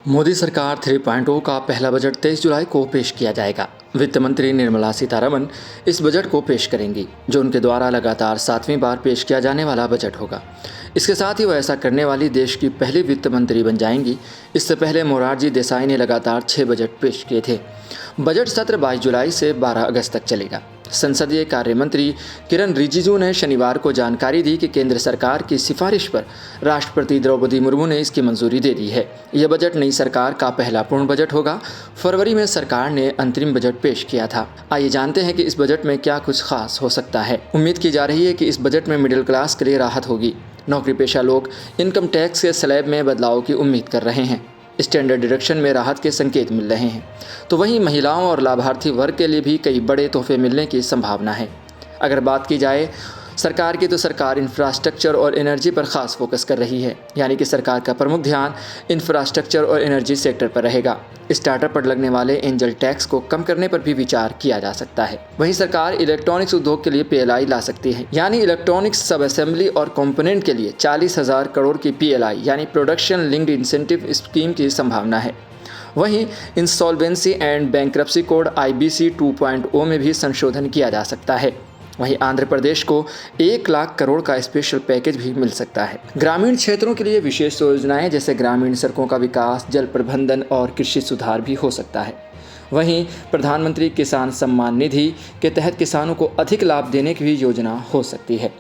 मोदी सरकार 3.0 का पहला बजट 23 जुलाई को पेश किया जाएगा। वित्त मंत्री निर्मला सीतारमण इस बजट को पेश करेंगी, जो उनके द्वारा लगातार 7वीं बार पेश किया जाने वाला बजट होगा। इसके साथ ही वह ऐसा करने वाली देश की पहली वित्त मंत्री बन जाएंगी। इससे पहले मोरारजी देसाई ने लगातार 6 बजट पेश किए थे। बजट सत्र 22 जुलाई से 12 अगस्त तक चलेगा। संसदीय कार्य मंत्री किरण रिजिजू ने शनिवार को जानकारी दी कि केंद्र सरकार की सिफारिश पर राष्ट्रपति द्रौपदी मुर्मू ने इसकी मंजूरी दे दी है। यह बजट नई सरकार का पहला पूर्ण बजट होगा। फरवरी में सरकार ने अंतरिम बजट पेश किया था। आइए जानते हैं कि इस बजट में क्या कुछ खास हो सकता है। उम्मीद की जा रही है कि इस बजट में मिडिल क्लास के लिए राहत होगी। नौकरी पेशा लोग इनकम टैक्स के स्लैब में बदलाव की उम्मीद कर रहे हैं। स्टैंडर्ड डिडक्शन में राहत के संकेत मिल रहे हैं। तो वहीं महिलाओं और लाभार्थी वर्ग के लिए भी कई बड़े तोहफे मिलने की संभावना है। अगर बात की जाए सरकार की, तो सरकार इंफ्रास्ट्रक्चर और एनर्जी पर खास फोकस कर रही है, यानी कि सरकार का प्रमुख ध्यान इंफ्रास्ट्रक्चर और एनर्जी सेक्टर पर रहेगा। स्टार्टअप पर लगने वाले एंजल टैक्स को कम करने पर भी विचार किया जा सकता है। वहीं सरकार इलेक्ट्रॉनिक्स उद्योग के लिए PLI ला सकती है, यानी इलेक्ट्रॉनिक्स सब असेंबली और कंपोनेंट के लिए 40,000 करोड़ की PLI यानी प्रोडक्शन लिंक्ड इंसेंटिव स्कीम की संभावना है। वहीं insolvency and bankruptcy code IBC 2.0 में भी संशोधन किया जा सकता है। वहीं आंध्र प्रदेश को 1 लाख करोड़ का स्पेशल पैकेज भी मिल सकता है। ग्रामीण क्षेत्रों के लिए विशेष योजनाएं जैसे ग्रामीण सड़कों का विकास, जल प्रबंधन और कृषि सुधार भी हो सकता है। वहीं प्रधानमंत्री किसान सम्मान निधि के तहत किसानों को अधिक लाभ देने की भी योजना हो सकती है।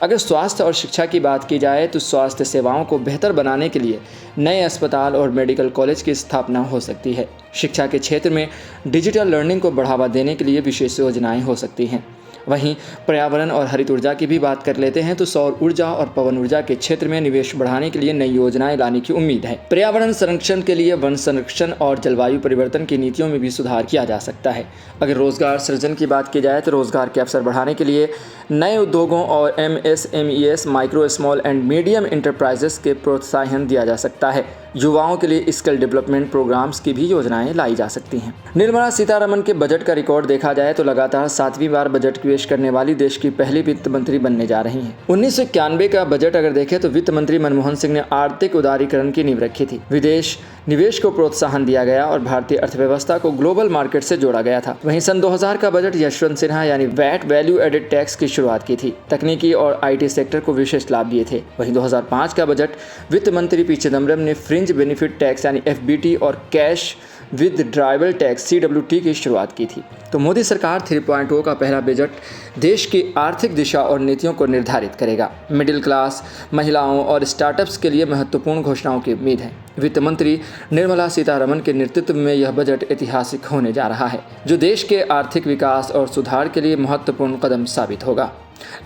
अगर स्वास्थ्य और शिक्षा की बात की जाए, तो स्वास्थ्य सेवाओं को बेहतर बनाने के लिए नए अस्पताल और मेडिकल कॉलेज की स्थापना हो सकती है। शिक्षा के क्षेत्र में डिजिटल लर्निंग को बढ़ावा देने के लिए विशेष योजनाएं हो सकती हैं। वहीं पर्यावरण और हरित ऊर्जा की भी बात कर लेते हैं, तो सौर ऊर्जा और पवन ऊर्जा के क्षेत्र में निवेश बढ़ाने के लिए नई योजनाएं लाने की उम्मीद है। पर्यावरण संरक्षण के लिए वन संरक्षण और जलवायु परिवर्तन की नीतियों में भी सुधार किया जा सकता है। अगर रोजगार सृजन की बात की जाए, तो रोजगार के अवसर बढ़ाने के लिए नए उद्योगों और MSMEs micro small and medium enterprises के प्रोत्साहन दिया जा सकता है। युवाओं के लिए स्किल डेवलपमेंट प्रोग्राम्स की भी योजनाएं लाई जा सकती हैं। निर्मला सीतारमण के बजट का रिकॉर्ड देखा जाए तो लगातार 7वीं बार बजट पेश करने वाली देश की पहली वित्त मंत्री बनने जा रही हैं। 1991 का बजट अगर देखें तो वित्त मंत्री मनमोहन सिंह ने आर्थिक उदारीकरण की नींव रखी थी। विदेश निवेश को प्रोत्साहन दिया गया और भारतीय अर्थव्यवस्था को ग्लोबल मार्केट से जोड़ा गया था। वहीं सन 2000 का बजट यशवंत सिन्हा यानी वैट वैल्यू एडेड टैक्स की शुरुआत की थी। तकनीकी और IT सेक्टर को विशेष लाभ दिए थे। वहीं 2005 का बजट वित्त मंत्री पी चिदम्बरम ने फ्रिंज बेनिफिट टैक्स यानी FBT और cash with drivel tax CWT की शुरुआत की थी। तो मोदी सरकार 3.0 का पहला बजट देश की आर्थिक दिशा और नीतियों को निर्धारित करेगा। मिडिल क्लास, महिलाओं और स्टार्टअप्स के लिए महत्वपूर्ण घोषणाओं की उम्मीद है। वित्त मंत्री निर्मला सीतारमण के नेतृत्व में यह बजट ऐतिहासिक होने जा रहा है, जो देश के आर्थिक विकास और सुधार के लिए महत्वपूर्ण कदम साबित होगा।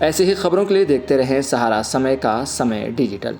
ऐसी ही खबरों के लिए देखते रहें सहारा समय का समय डिजिटल।